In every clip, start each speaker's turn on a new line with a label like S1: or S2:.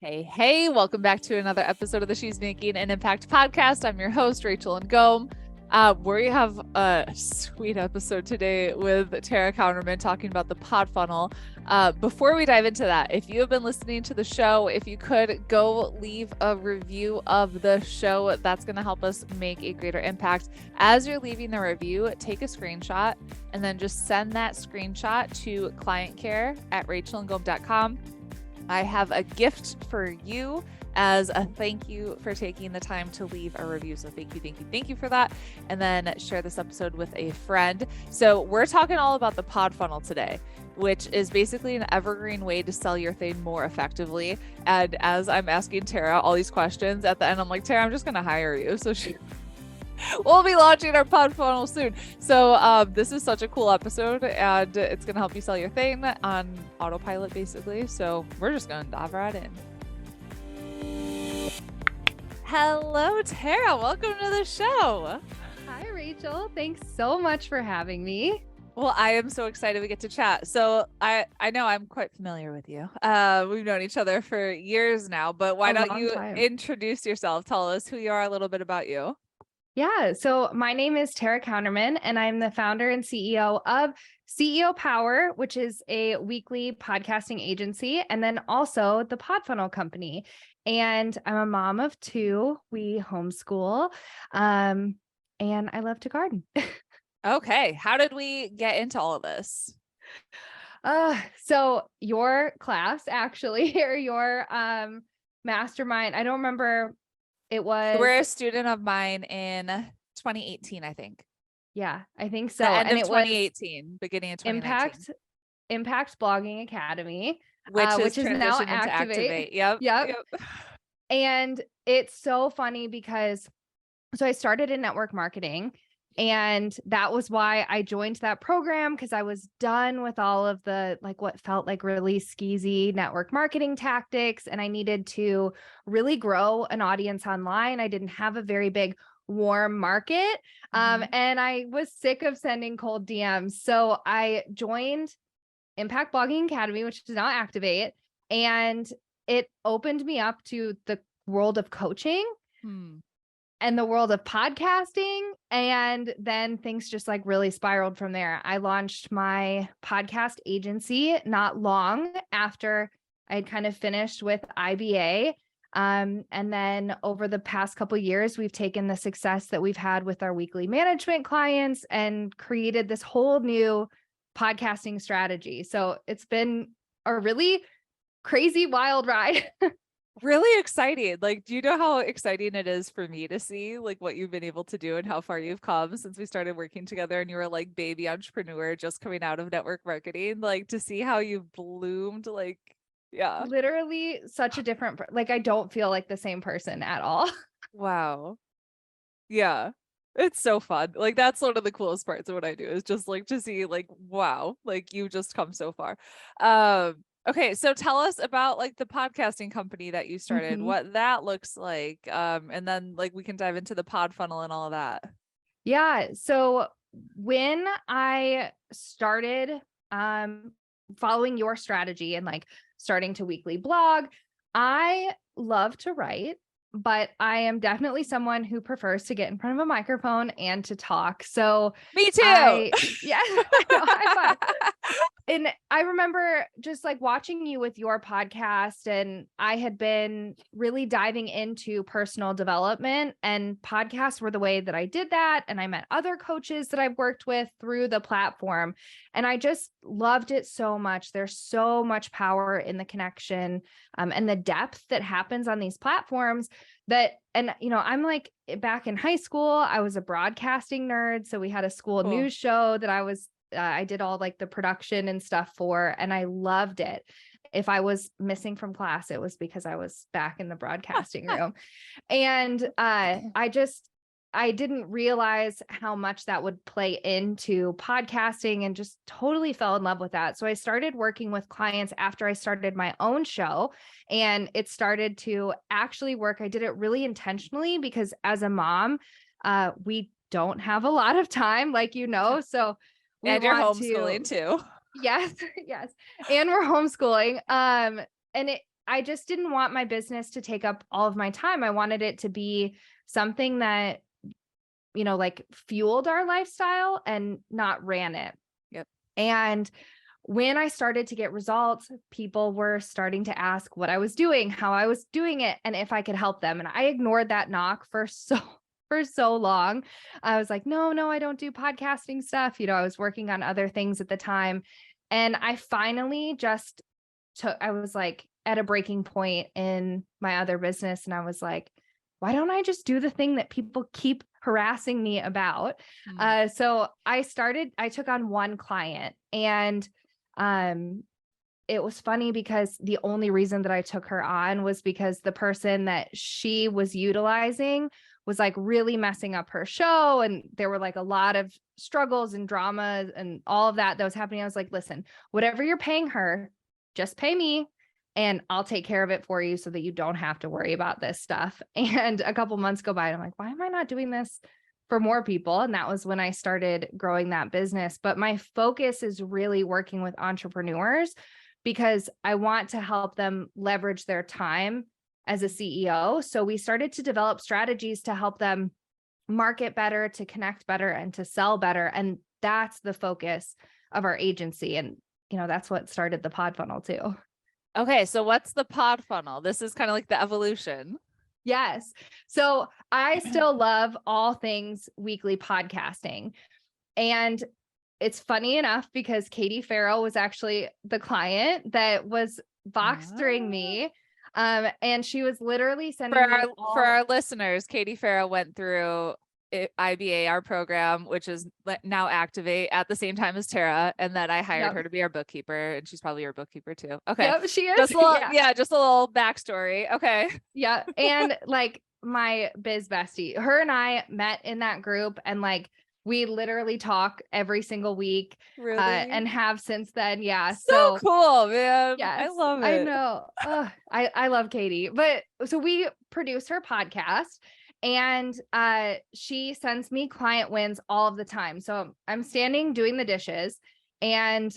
S1: Hey, welcome back to another episode of the She's Making an Impact podcast. I'm your host, Rachel and Ngom. We have a sweet episode today with Tara Counterman talking about the Podfunnel. Before we dive into that, if you have been listening to the show, if you could go leave a review of the show, that's going to help us make a greater impact. As you're leaving the review, take a screenshot and then just send that screenshot to clientcare@rachelandgom.com. I have a gift for you as a thank you for taking the time to leave a review. So thank you for that. And then share this episode with a friend. So we're talking all about the Podfunnel today, which is basically an evergreen way to sell your thing more effectively. And as I'm asking Tara all these questions at the end, I'm like, Tara, I'm just going to hire you. So we'll be launching our Podfunnel soon. So this is such a cool episode, and it's going to help you sell your thing on autopilot, basically. So we're just going to dive right in. Hello, Tara. Welcome to the show.
S2: Hi, Rachel. Thanks so much for having me.
S1: Well, I am so excited we get to chat. So I know I'm quite familiar with you. We've known each other for years now, but why don't you introduce yourself? Tell us who you are, a little bit about you.
S2: Yeah. So my name is Tara Counterman, and I'm the founder and CEO of CEO Power, which is a weekly podcasting agency, and then also the Podfunnel Company. And I'm a mom of two. We homeschool, and I love to garden.
S1: Okay. How did we get into all of this?
S2: So your class actually, or your mastermind, I don't remember. It was.
S1: You were a student of mine in 2018, I think.
S2: Yeah, I think so.
S1: The end of 2018, beginning of 2019.
S2: Impact Blogging Academy,
S1: which is
S2: now
S1: Activate. Yep.
S2: And it's so funny because I started in network marketing, and that was why I joined that program, because I was done with all of the what felt like really skeezy network marketing tactics, and I needed to really grow an audience online. I didn't have a very big warm market, and I was sick of sending cold DMs. So I joined Impact Blogging Academy, which is now Activate, and it opened me up to the world of coaching. And the world of podcasting. And then things just really spiraled from there. I launched my podcast agency not long after I had kind of finished with IBA. And then over the past couple of years, we've taken the success that we've had with our weekly management clients and created this whole new podcasting strategy. So it's been a really crazy, wild ride.
S1: Really exciting. Do you know how exciting it is for me to see what you've been able to do and how far you've come since we started working together, and you were baby entrepreneur just coming out of network marketing, to see how you've bloomed, yeah.
S2: Literally such a different, I don't feel like the same person at all.
S1: Wow. Yeah. It's so fun. That's one of the coolest parts of what I do, is just to see wow, you just come so far. Okay, so tell us about the podcasting company that you started, what that looks like, and then we can dive into the Podfunnel and all of that.
S2: Yeah, so when I started following your strategy and starting to weekly blog, I love to write, but I am definitely someone who prefers to get in front of a microphone and to talk. So
S1: me too.
S2: Yeah, high five. And I remember just watching you with your podcast, and I had been really diving into personal development, and podcasts were the way that I did that. And I met other coaches that I've worked with through the platform, and I just loved it so much. There's so much power in the connection and the depth that happens on these platforms I'm back in high school, I was a broadcasting nerd. So we had a school news show that I did all the production and stuff for, and I loved it. If I was missing from class, it was because I was back in the broadcasting room. And I didn't realize how much that would play into podcasting, and just totally fell in love with that. So I started working with clients after I started my own show, and it started to actually work. I did it really intentionally because as a mom, we don't have a lot of time, so
S1: and you're homeschooling too.
S2: Yes. And we're homeschooling. And I just didn't want my business to take up all of my time. I wanted it to be something that, like fueled our lifestyle and not ran it.
S1: Yep.
S2: And when I started to get results, people were starting to ask what I was doing, how I was doing it, and if I could help them. And I ignored that knock for so long. I was like, no, I don't do podcasting stuff. I was working on other things at the time. And I finally I was like at a breaking point in my other business. And I was like, why don't I just do the thing that people keep harassing me about? So I took on one client, and it was funny because the only reason that I took her on was because the person that she was utilizing was like really messing up her show. And there were like a lot of struggles and drama and all of that was happening. I was like, listen, whatever you're paying her, just pay me and I'll take care of it for you so that you don't have to worry about this stuff. And a couple months go by and I'm like, why am I not doing this for more people? And that was when I started growing that business. But my focus is really working with entrepreneurs because I want to help them leverage their time as a CEO. So we started to develop strategies to help them market better, to connect better, and to sell better. And that's the focus of our agency. And, that's what started the Podfunnel too.
S1: Okay. So what's the Podfunnel? This is kind of like the evolution.
S2: Yes. So I still love all things weekly podcasting. And it's funny enough because Katie Farrell was actually the client that was Voxtering me. And she was literally sending
S1: for our listeners, Katie Farrell went through IBA, our program, which is now Activate at the same time as Tara. And then I hired her to be our bookkeeper, and she's probably your bookkeeper too. Okay.
S2: Yep, she is.
S1: Just a little, just a little backstory. Okay.
S2: Yeah. And like my biz bestie, her and I met in that group, and like we literally talk every single week.
S1: Really?
S2: And have since then. Yeah.
S1: So cool, man.
S2: Yes,
S1: I love it.
S2: I know. I love Katie. But so we produce her podcast, and she sends me client wins all of the time. So I'm standing doing the dishes, and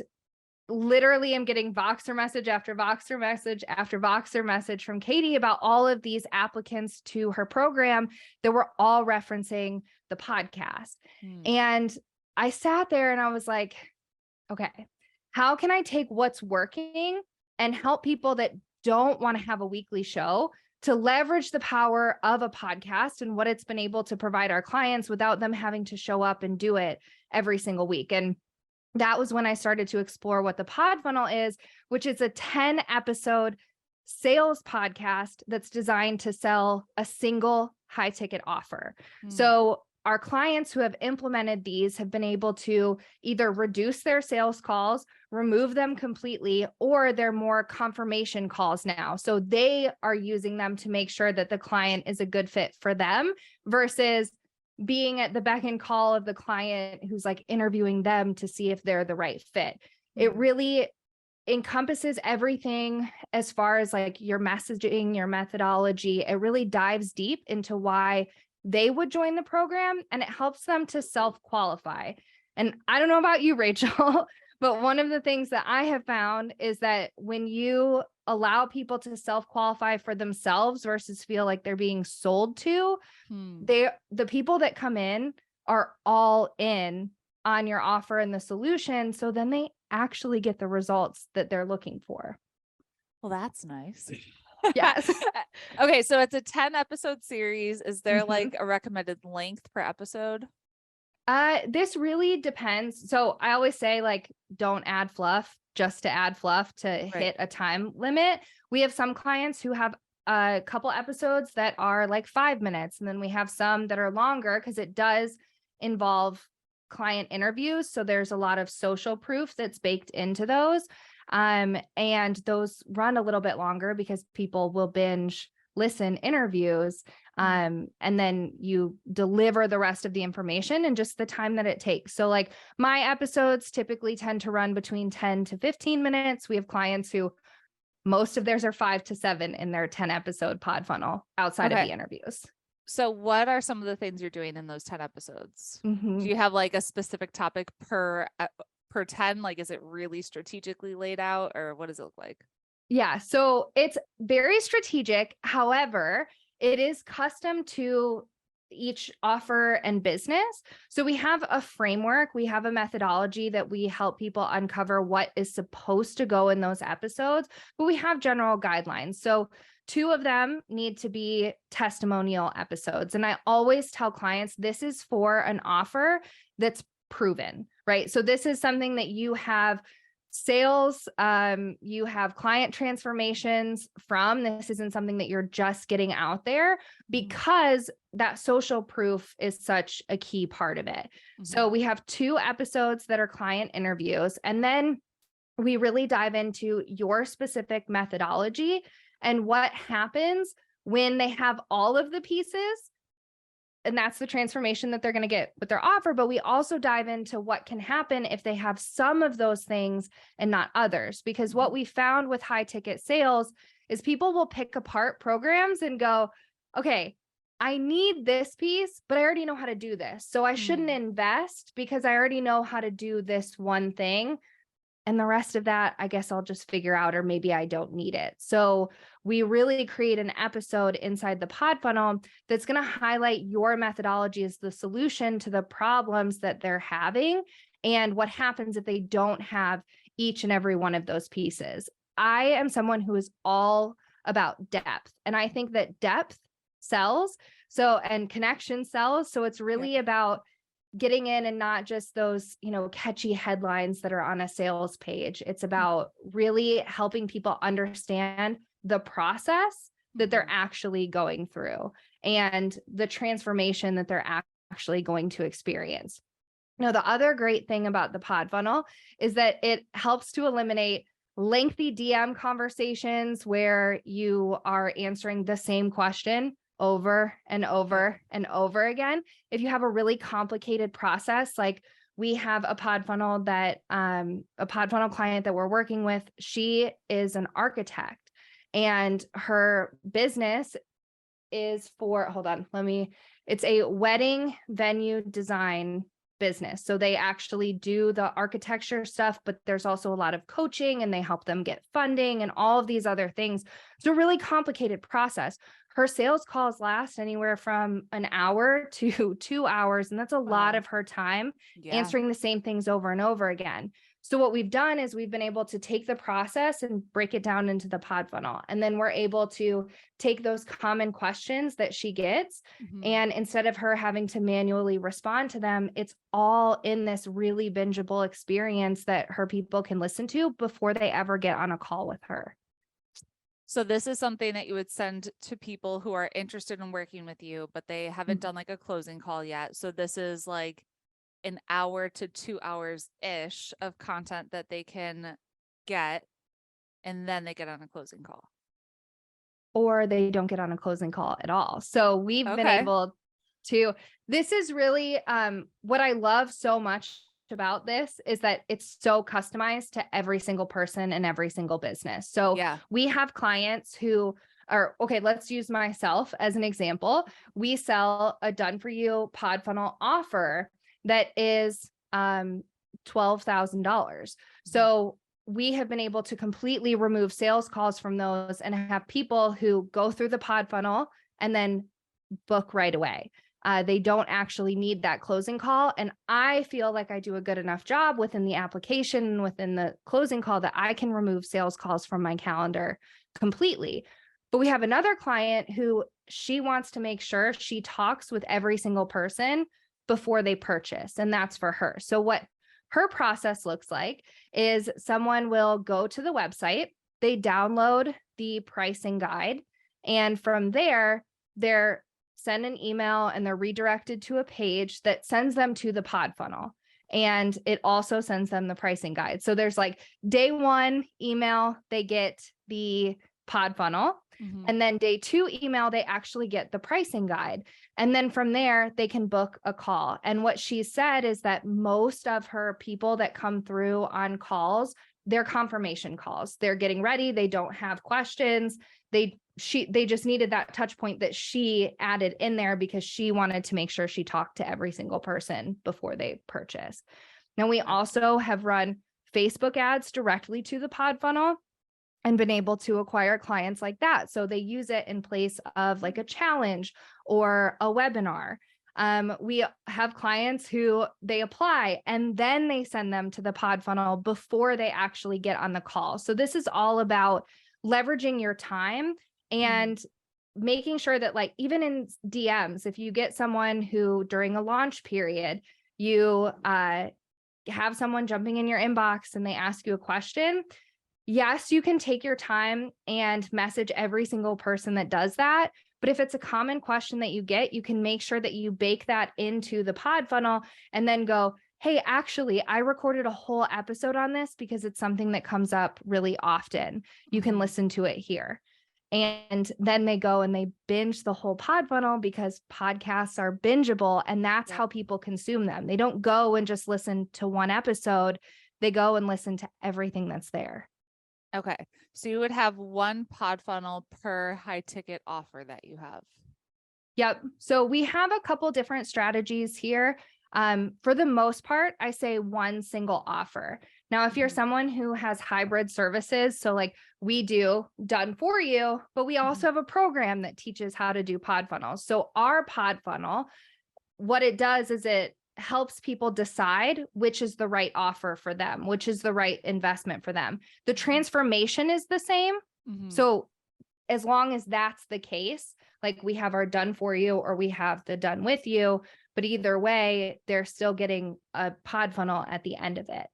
S2: literally I'm getting Voxer message after Voxer message after Voxer message from Katie about all of these applicants to her program that were all referencing the podcast. And I sat there and I was like, okay, how can I take what's working and help people that don't want to have a weekly show to leverage the power of a podcast and what it's been able to provide our clients without them having to show up and do it every single week? And that was when I started to explore what the Podfunnel is, which is a 10 episode sales podcast that's designed to sell a single high ticket offer. So our clients who have implemented these have been able to either reduce their sales calls, remove them completely, or they're more confirmation calls now. So they are using them to make sure that the client is a good fit for them versus being at the beck and call of the client who's like interviewing them to see if they're the right fit. It really encompasses everything as far as like your messaging, your methodology. It really dives deep into why they would join the program, and it helps them to self-qualify. And I don't know about you, Rachel, but one of the things that I have found is that when you allow people to self-qualify for themselves versus feel like they're being sold to, the people that come in are all in on your offer and the solution. So then they actually get the results that they're looking for.
S1: Well, that's nice.
S2: Yes.
S1: Okay. So it's a 10 episode series. Is there like a recommended length per episode?
S2: This really depends. So I always say like, don't add fluff just to add fluff to hit a time limit. We have some clients who have a couple episodes that are like 5 minutes. And then we have some that are longer because it does involve client interviews. So there's a lot of social proof that's baked into those. And those run a little bit longer because people will binge listen interviews. And then you deliver the rest of the information in just the time that it takes. So like my episodes typically tend to run between 10 to 15 minutes. We have clients who most of theirs are 5 to 7 in their 10 episode Podfunnel outside of the interviews.
S1: So what are some of the things you're doing in those 10 episodes? Do you have like a specific topic per 10? Like, is it really strategically laid out, or what does it look like?
S2: Yeah. So it's very strategic. However, it is custom to each offer and business. So we have a framework, we have a methodology that we help people uncover what is supposed to go in those episodes, but we have general guidelines. So 2 of them need to be testimonial episodes. And I always tell clients this is for an offer that's proven, right? So this is something that you have sales, you have client transformations from. This isn't something that you're just getting out there, because that social proof is such a key part of it. So we have 2 episodes that are client interviews, and then we really dive into your specific methodology and what happens when they have all of the pieces. And that's the transformation that they're going to get with their offer. But we also dive into what can happen if they have some of those things and not others. Because what we found with high ticket sales is people will pick apart programs and go, okay, I need this piece, but I already know how to do this. So I shouldn't invest because I already know how to do this one thing. And the rest of that, I guess I'll just figure out, or maybe I don't need it. So we really create an episode inside the Podfunnel that's going to highlight your methodology as the solution to the problems that they're having and what happens if they don't have each and every one of those pieces. I am someone who is all about depth, and I think that depth sells. So, and connection sells. So it's really about getting in and not just those, catchy headlines that are on a sales page. It's about really helping people understand the process that they're actually going through and the transformation that they're actually going to experience. Now, the other great thing about the Podfunnel is that it helps to eliminate lengthy DM conversations where you are answering the same question over and over and over again. If you have a really complicated process, like we have a Podfunnel client that we're working with, she is an architect and her business is it's a wedding venue design business. So they actually do the architecture stuff, but there's also a lot of coaching and they help them get funding and all of these other things. It's a really complicated process. Her sales calls last anywhere from an hour to 2 hours. And that's a lot of her time answering the same things over and over again. So what we've done is we've been able to take the process and break it down into the Podfunnel. And then we're able to take those common questions that she gets. And instead of her having to manually respond to them, it's all in this really bingeable experience that her people can listen to before they ever get on a call with her.
S1: So this is something that you would send to people who are interested in working with you, but they haven't done like a closing call yet. So this is like an hour to 2 hours-ish of content that they can get, and then they get on a closing call.
S2: Or they don't get on a closing call at all. So we've been able to, this is really what I love so much about this is that it's so customized to every single person and every single business. So we have clients who are, okay, let's use myself as an example. We sell a done for you Podfunnel offer that is $12,000. So we have been able to completely remove sales calls from those and have people who go through the Podfunnel and then book right away. They don't actually need that closing call. And I feel like I do a good enough job within the application and within the closing call that I can remove sales calls from my calendar completely. But we have another client who she wants to make sure she talks with every single person before they purchase. And that's for her. So what her process looks like is someone will go to the website, they download the pricing guide, and from there, they're send an email and they're redirected to a page that sends them to the Podfunnel. And it also sends them the pricing guide. So there's like day 1 email, they get the Podfunnel. And then day 2 email, they actually get the pricing guide. And then from there, they can book a call. And what she said is that most of her people that come through on calls, they're confirmation calls. They're getting ready. They don't have questions. They just needed that touch point that she added in there because she wanted to make sure she talked to every single person before they purchase. Now we also have run Facebook ads directly to the Podfunnel. and been able to acquire clients like that. So they use it in place of like a challenge or a webinar. We have clients who they apply and then they send them to the Podfunnel before they actually get on the call. So this is all about leveraging your time and making sure that, like, even in DMs, if you get someone who during a launch period, you have someone jumping in your inbox and they ask you a question. Yes, you can take your time and message every single person that does that. But if it's a common question that you get, you can make sure that you bake that into the Podfunnel and then go, hey, actually, I recorded a whole episode on this because it's something that comes up really often. You can listen to it here. And then they go and they binge the whole Podfunnel because podcasts are bingeable, and that's how people consume them. They don't go and just listen to one episode. They go and listen to everything that's there.
S1: Okay. So you would have one Podfunnel per high ticket offer that you have.
S2: Yep. So we have a couple different strategies here. For the most part, I say one single offer. Now, if you're someone who has hybrid services, so like we do done for you, but we also have a program that teaches how to do Podfunnels. So our Podfunnel, what it does is it helps people decide which is the right offer for them, which is the right investment for them. The transformation is the same. So as long as that's the case, like we have our done for you or we have the done with you, but either way, they're still getting a Podfunnel at the end of it.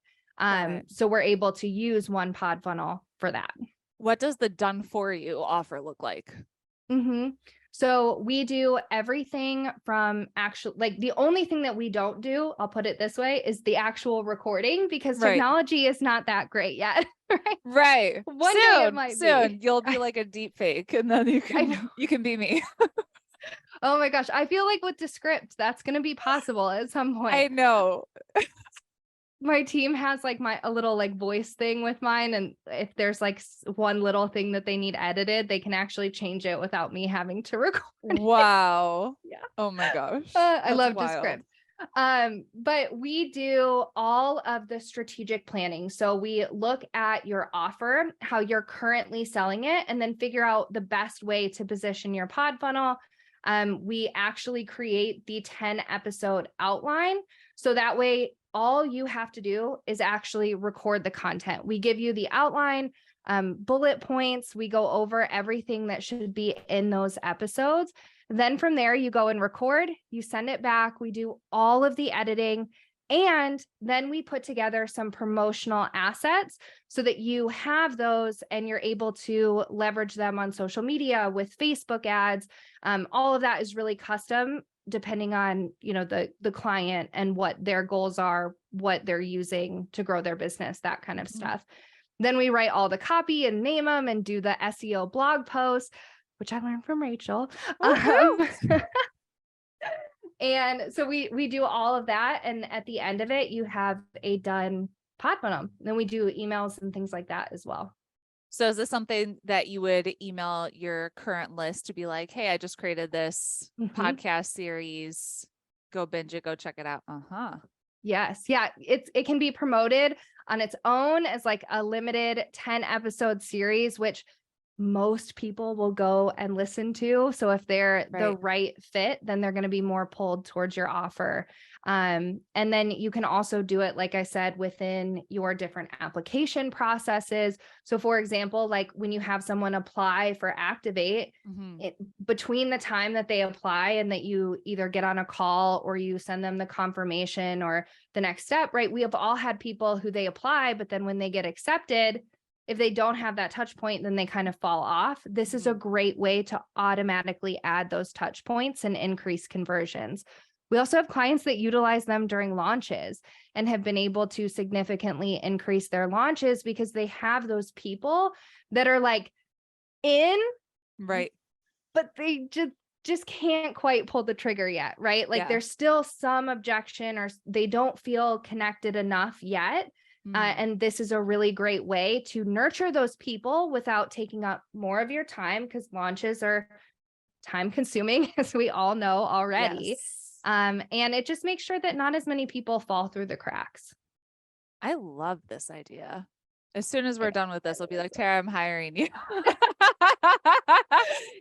S2: So we're able to use one Podfunnel for that.
S1: What does the done for you offer look like?
S2: So we do everything from like the only thing that we don't do, I'll put it this way, is the actual recording, because technology is not that great yet.
S1: Right.
S2: One day it might be.
S1: You'll be like a deep fake and then you can be me.
S2: Oh my gosh. I feel like with Descript, that's going to be possible at some point.
S1: I know.
S2: My team has like a little like voice thing with mine. And if there's like one little thing that they need edited, they can actually change it without me having to record it.
S1: Wow.
S2: Yeah.
S1: Oh my gosh.
S2: I love Descript. But we do all of the strategic planning. So we look at your offer, how you're currently selling it, and then figure out the best way to position your Podfunnel. We actually create the 10 episode outline. So that way, all you have to do is actually record the content. We give you the outline, bullet points. We go over everything that should be in those episodes. Then from there, you go and record, you send it back. We do all of the editing. And then we put together some promotional assets so that you have those and you're able to leverage them on social media with Facebook ads. All of that is really custom depending on, the client and what their goals are, what they're using to grow their business, that kind of stuff. Then we write all the copy and name them and do the SEO blog posts, which I learned from Rachel. And so we do all of that. And at the end of it, you have a done Podfunnel. Then we do emails and things like that as well.
S1: So is this something that you would email your current list to be like, hey, I just created this podcast series, go binge it, go check it out.
S2: Yes. Yeah. It can be promoted on its own as like a limited 10 episode series, which most people will go and listen to. So if they're the right fit, then they're going to be more pulled towards your offer. And then you can also do it, like I said, within your different application processes. So for example, like when you have someone apply for Activate, between the time that they apply and that you either get on a call or you send them the confirmation or the next step, right? We have all had people who they apply, but then when they get accepted, if they don't have that touch point, then they kind of fall off. This is a great way to automatically add those touch points and increase conversions. We also have clients that utilize them during launches and have been able to significantly increase their launches because they have those people that are like in, but they just can't quite pull the trigger yet, right? Like there's still some objection or they don't feel connected enough yet. And this is a really great way to nurture those people without taking up more of your time, because launches are time consuming, as we all know already. And it just makes sure that not as many people fall through the cracks.
S1: I love this idea. As soon as we're done with this, I'll be like, Tara, I'm hiring you.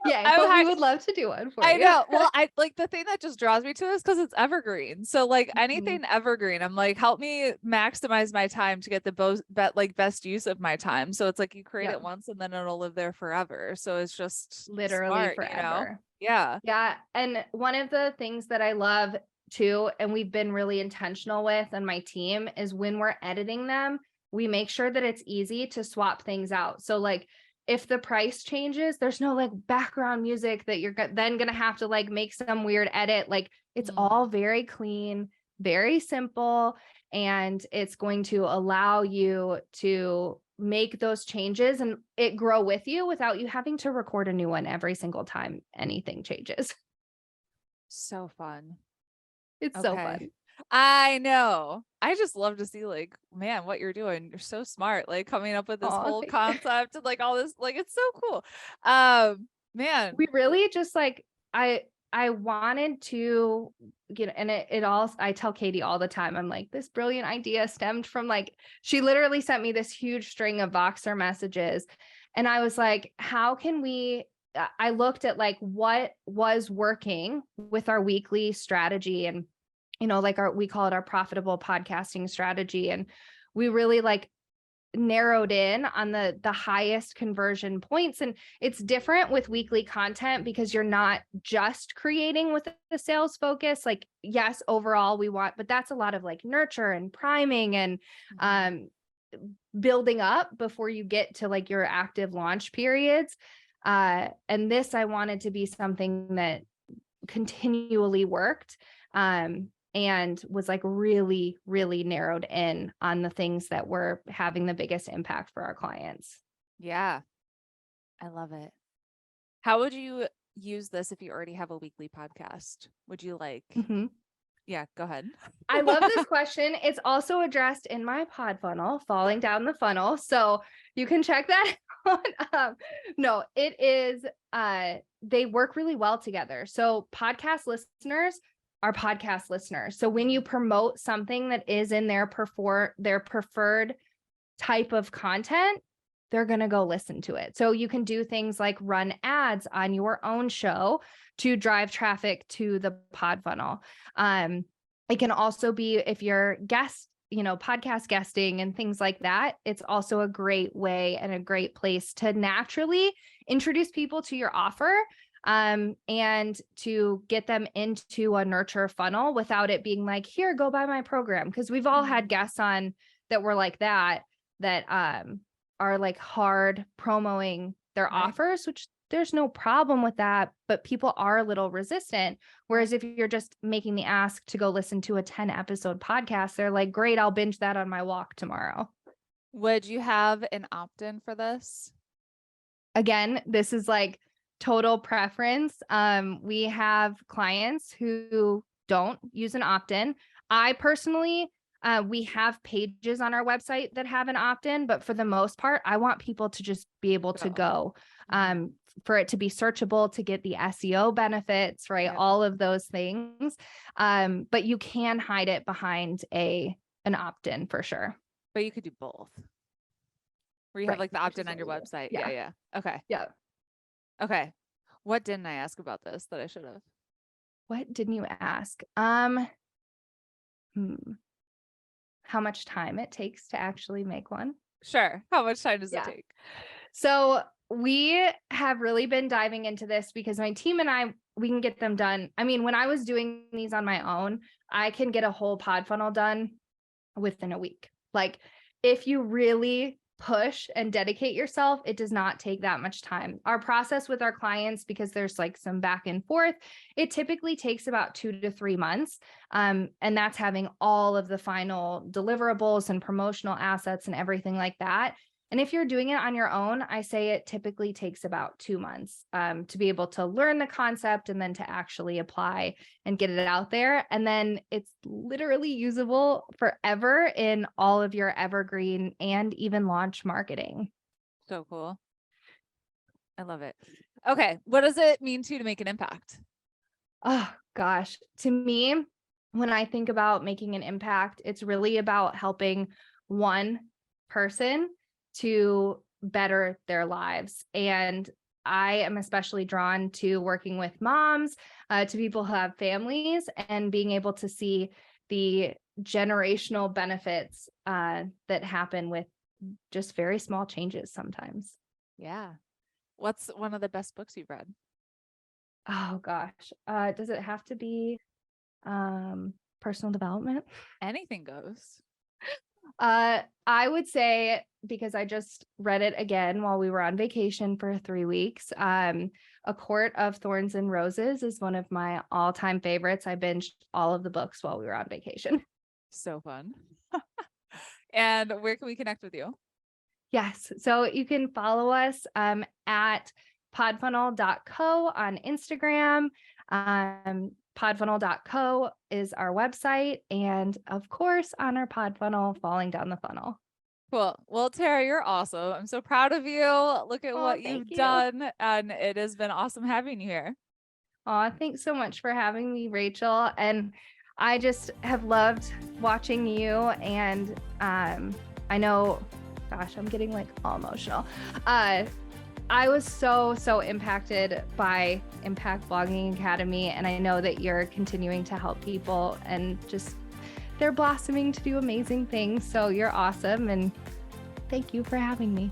S2: Yeah, but we would love to do one for you.
S1: I know. Well, I like the thing that just draws me to this because it's evergreen. So like anything evergreen, I'm like, help me maximize my time to get the best use of my time. So it's like you create it once and then it'll live there forever. So it's just
S2: literally
S1: smart,
S2: forever.
S1: Yeah.
S2: Yeah. And one of the things that I love too, and we've been really intentional with on my team, is when we're editing them, we make sure that it's easy to swap things out. So like if the price changes, there's no like background music that you're then going to have to like make some weird edit. Like it's all very clean, very simple, and it's going to allow you to make those changes and it grow with you without you having to record a new one every single time anything changes.
S1: So fun.
S2: It's so fun.
S1: I know. I just love to see like, man, what you're doing. You're so smart. Like coming up with this whole concept and like all this, like, it's so cool. Man,
S2: we really just like, I wanted to get, and it all, I tell Katie all the time, I'm like, this brilliant idea stemmed from like, she literally sent me this huge string of Voxer messages. And I was like, how can I looked at like what was working with our weekly strategy and, like we call it our profitable podcasting strategy. And we really like narrowed in on the highest conversion points. And it's different with weekly content because you're not just creating with the sales focus. Like, yes, overall we want, but that's a lot of like nurture and priming and building up before you get to like your active launch periods. And this, I wanted to be something that continually worked. And was like really, really narrowed in on the things that were having the biggest impact for our clients.
S1: Yeah, I love it. How would you use this if you already have a weekly podcast? Would you like, yeah, go ahead.
S2: I love this question. It's also addressed in my Podfunnel, Falling Down the Funnel. So you can check that out. No, it is, they work really well together. So podcast listeners are podcast listeners. So when you promote something that is in their preferred type of content, they're going to go listen to it. So you can do things like run ads on your own show to drive traffic to the Podfunnel. It can also be if you're podcast guesting and things like that. It's also a great way and a great place to naturally introduce people to your offer. And to get them into a nurture funnel without it being like, here, go buy my program. Cause we've all had guests on that were like that are like hard promoting their offers, which there's no problem with that, but people are a little resistant. Whereas if you're just making the ask to go listen to a 10 episode podcast, they're like, great, I'll binge that on my walk tomorrow.
S1: Would you have an opt-in for this?
S2: Again, this is like total preference. We have clients who don't use an opt-in. I personally, we have pages on our website that have an opt-in, but for the most part, I want people to just be able to go, for it to be searchable, to get the SEO benefits, right? Yeah. All of those things. But you can hide it behind an opt-in for sure.
S1: But you could do both. Where you have like the opt-in on your website. Yeah. Okay.
S2: Yeah.
S1: Okay. What didn't I ask about this that I should have?
S2: What didn't you ask? How much time it takes to actually make one?
S1: Sure. How much time does it take?
S2: So we have really been diving into this because my team and I, we can get them done. I mean, when I was doing these on my own, I can get a whole Podfunnel done within a week. Like if you really push and dedicate yourself, it does not take that much time. Our process with our clients, because there's like some back and forth, it typically takes about 2 to 3 months. And that's having all of the final deliverables and promotional assets and everything like that. And if you're doing it on your own, I say it typically takes about 2 months to be able to learn the concept and then to actually apply and get it out there. And then it's literally usable forever in all of your evergreen and even launch marketing.
S1: So cool. I love it. Okay. What does it mean to make an impact?
S2: Oh gosh. To me, when I think about making an impact, it's really about helping one person to better their lives. And I am especially drawn to working with moms, to people who have families, and being able to see the generational benefits that happen with just very small changes sometimes.
S1: Yeah. What's one of the best books you've read?
S2: Oh gosh. Does it have to be personal development?
S1: Anything goes.
S2: I would say, because I just read it again while we were on vacation for 3 weeks, A Court of Thorns and Roses is one of my all-time favorites. I binged all of the books while we were on vacation.
S1: So fun. And where can we connect with you?
S2: Yes. So you can follow us at podfunnel.co on Instagram. Podfunnel.co is our website. And of course, on our Podfunnel, Falling Down the Funnel.
S1: Cool. Well, Tara, you're awesome. I'm so proud of you. Look at what you've done. And it has been awesome having you here.
S2: Oh, thanks so much for having me, Rachel. And I just have loved watching you. And I know, gosh, I'm getting like all emotional. I was so impacted by Impact Blogging Academy. And I know that you're continuing to help people, and just they're blossoming to do amazing things. So you're awesome. And thank you for having me.